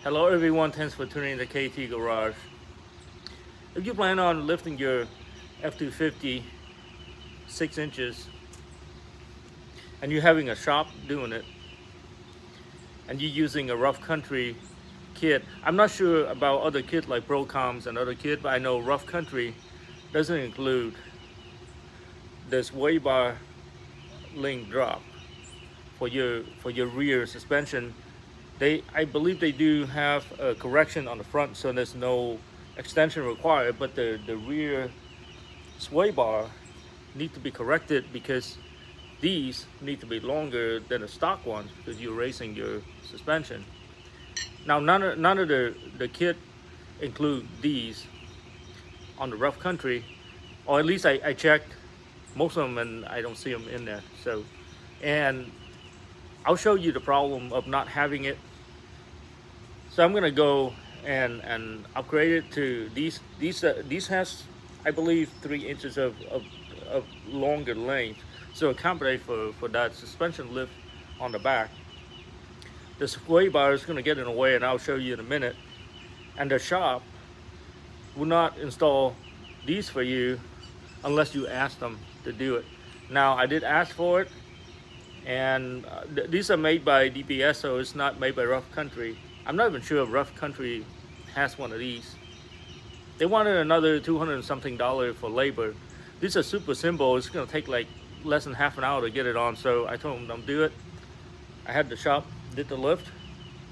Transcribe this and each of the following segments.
Hello everyone, thanks for tuning in to KT Garage. If you plan on lifting your F250 6 inches and you're having a shop doing it and you're using a rough country kit, I'm not sure about other kits like Brocoms and other kits, but I know rough country doesn't include this sway bar link drop for your rear suspension. I believe they do have a correction on the front, so there's no extension required, but the rear sway bar need to be corrected because these need to be longer than the stock ones because you're raising your suspension. Now none of the kit include these on the rough country, or at least I checked most of them and I don't see them in there. So, and I'll show you the problem of not having it. So I'm gonna go and upgrade it to these. These has, I believe, 3 inches of longer length, so accommodate for that suspension lift on the back. The sway bar is gonna get in the way, and I'll show you in a minute. And the shop will not install these for you unless you ask them to do it. Now I did ask for it, and these are made by DPS, so it's not made by Rough Country. I'm not even sure if Rough Country has one of these. They wanted another $200 and something for labor. These are super simple. It's gonna take like less than half an hour to get it on, so I told them don't do it. I had the shop did the lift.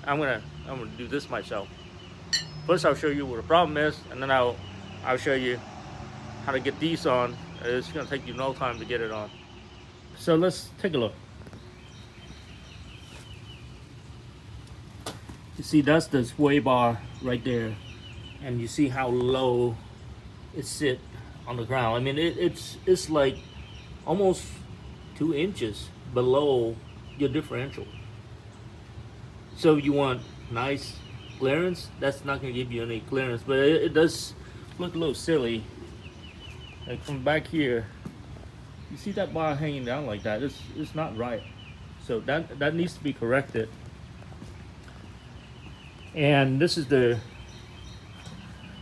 I'm gonna do this myself. First I'll show you what the problem is, and then I'll show you how to get these on. It's gonna take you no time to get it on. So let's take a look. You see, that's the sway bar right there, and you see how low it sit on the ground. I mean, it's like almost 2 inches below your differential. So you want nice clearance. That's not going to give you any clearance, but it does look a little silly. Like from back here, you see that bar hanging down like that. It's not right. So that needs to be corrected. And this is the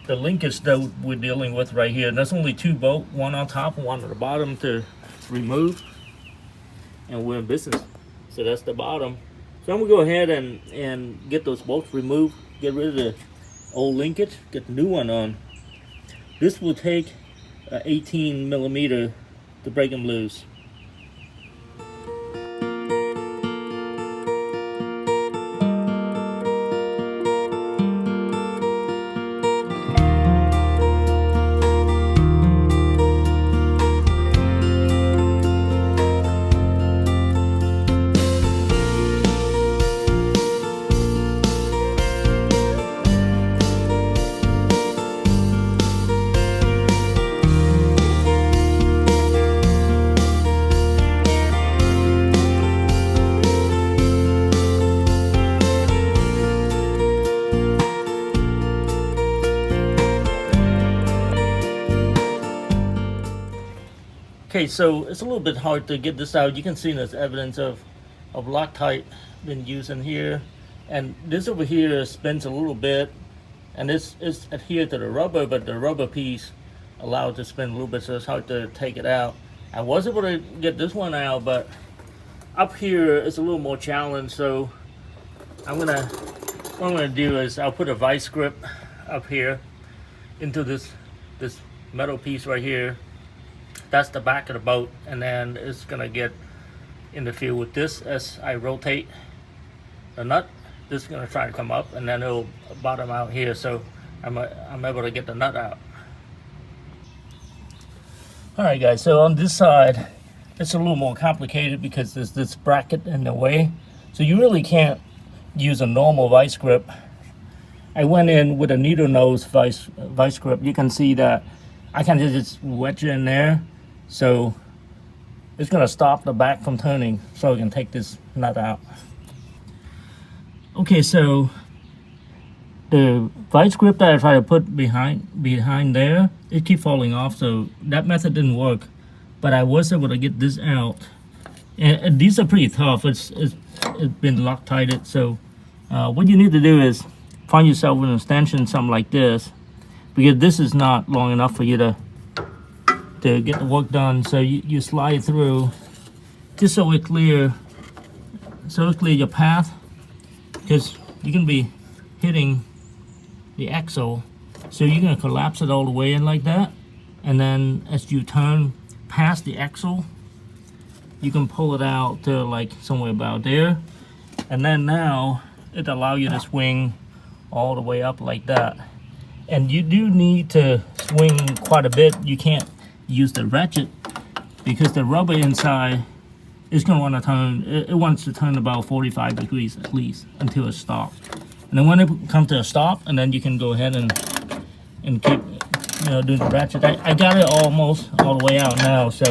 linkage that we're dealing with right here. And that's only 2 bolts, one on top and one on the bottom to remove. And we're in business. So that's the bottom. So I'm gonna go ahead and get those bolts removed, get rid of the old linkage, get the new one on. This will take 18 millimeter to break them loose. Okay, so it's a little bit hard to get this out. You can see there's evidence of Loctite been used in here, and this over here spins a little bit, and it's adhered to the rubber, but the rubber piece allowed to spin a little bit, so it's hard to take it out. I was able to get this one out, but up here it's a little more challenged. So what I'm gonna do is I'll put a vice grip up here into this metal piece right here. That's the back of the boat, and then it's gonna get interfere with this as I rotate the nut. This is gonna try to come up, and then it'll bottom out here, so I'm able to get the nut out. All right, guys. So on this side, it's a little more complicated because there's this bracket in the way, so you really can't use a normal vice grip. I went in with a needle nose vice grip. You can see that I can just wedge it in there. So it's gonna stop the back from turning, so I can take this nut out. Okay, so the vice grip that I try to put behind there, it keeps falling off, so that method didn't work. But I was able to get this out, and these are pretty tough. It's been Loctited. So what you need to do is find yourself with an extension, something like this, because this is not long enough for you to get the work done. So you slide through just so it clear your path, because you're gonna be hitting the axle, so you're gonna collapse it all the way in like that, and then as you turn past the axle, you can pull it out to like somewhere about there, and then now it allows you to swing all the way up like that. And you do need to swing quite a bit. You can't use the ratchet because the rubber inside is going to want to turn. It wants to turn about 45 degrees at least until it stops. And then when it comes to a stop, and then you can go ahead and keep doing the ratchet. I got it almost all the way out now, so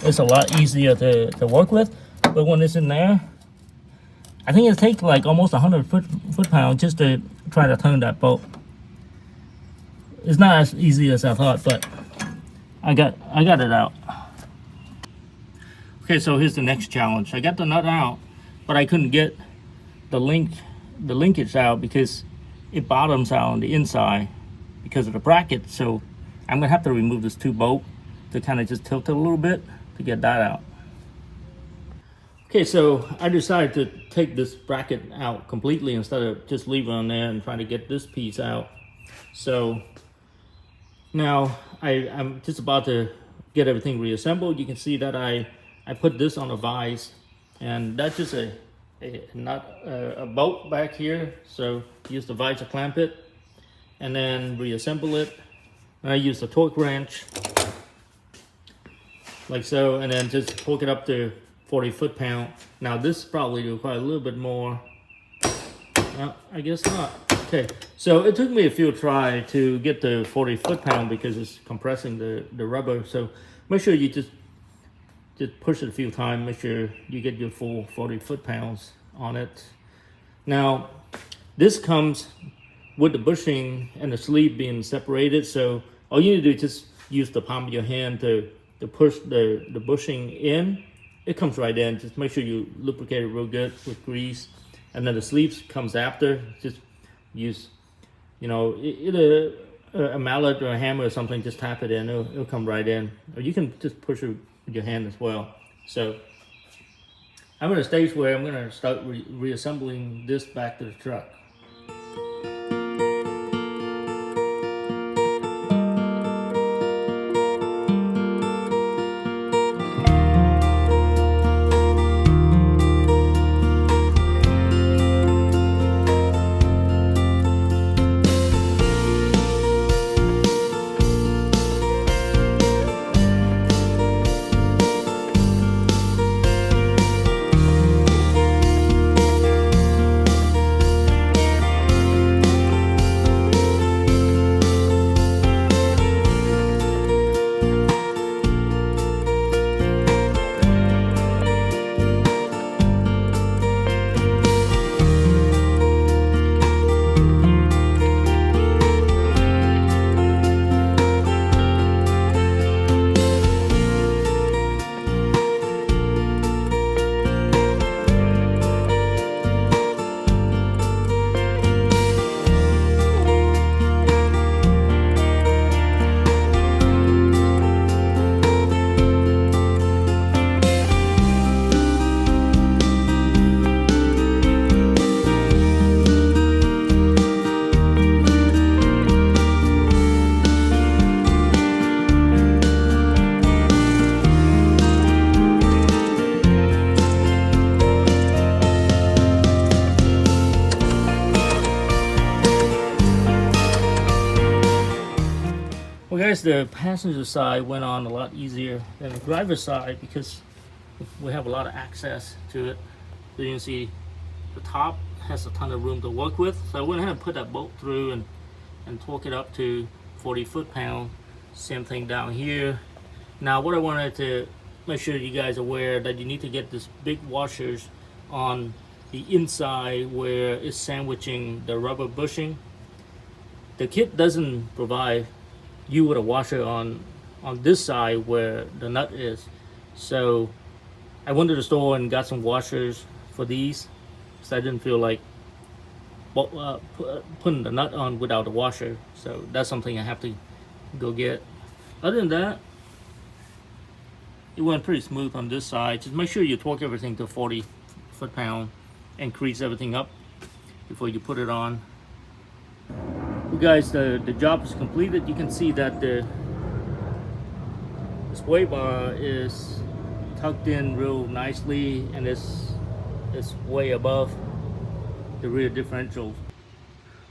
it's a lot easier to work with. But when it's in there, I think it takes like almost 100 foot-pounds just to try to turn that bolt. It's not as easy as I thought, but I got it out. Okay, so here's the next challenge. I got the nut out, but I couldn't get the linkage out because it bottoms out on the inside because of the bracket. So I'm gonna have to remove this 2 bolt to kind of just tilt it a little bit to get that out. Okay, so I decided to take this bracket out completely instead of just leaving it on there and trying to get this piece out. So now I'm just about to get everything reassembled. You can see that I put this on a vise, and that's just a bolt back here. So use the vise to clamp it and then reassemble it. And I use the torque wrench like so, and then just torque it up to 40 foot-pound. Now this probably requires a little bit more. Well, I guess not. Okay, so it took me a few tries to get the 40 foot-pound because it's compressing the rubber. So make sure you just push it a few times. Make sure you get your full 40 foot-pounds on it. Now this comes with the bushing and the sleeve being separated. So all you need to do is just use the palm of your hand to push the bushing in. It comes right in. Just make sure you lubricate it real good with grease. And then the sleeves comes after. Just use, either a mallet or a hammer or something. Just tap it in. It'll come right in. Or you can just push it with your hand as well. So I'm at a stage where I'm going to start reassembling this back to the truck. Well guys, the passenger side went on a lot easier than the driver's side because we have a lot of access to it. So you can see the top has a ton of room to work with. So I went ahead and put that bolt through and torque it up to 40 foot-pound. Same thing down here. Now what I wanted to make sure you guys are aware that you need to get this big washers on the inside where it's sandwiching the rubber bushing. The kit doesn't provide you with a washer on this side where the nut is. So I went to the store and got some washers for these, so I didn't feel like putting the nut on without the washer. So that's something I have to go get. Other than that, it went pretty smooth on this side. Just make sure you torque everything to 40 foot-pound and grease everything up before you put it on. You guys, the job is completed. You can see that the sway bar is tucked in real nicely, and it's way above the rear differential.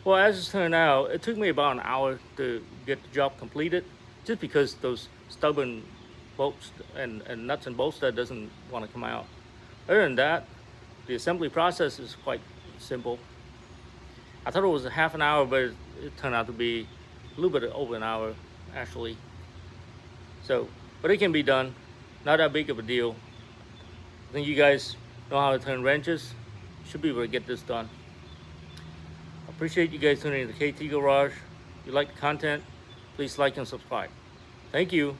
Well, as it turned out, it took me about an hour to get the job completed, just because those stubborn bolts and nuts and bolts that doesn't want to come out. Other than that, the assembly process is quite simple. I thought it was a half an hour, but it turned out to be a little bit over an hour actually. So, but it can be done. Not that big of a deal. I think you guys know how to turn wrenches. Should be able to get this done. I appreciate you guys tuning in to KT Garage. If you like the content, please like and subscribe. Thank you.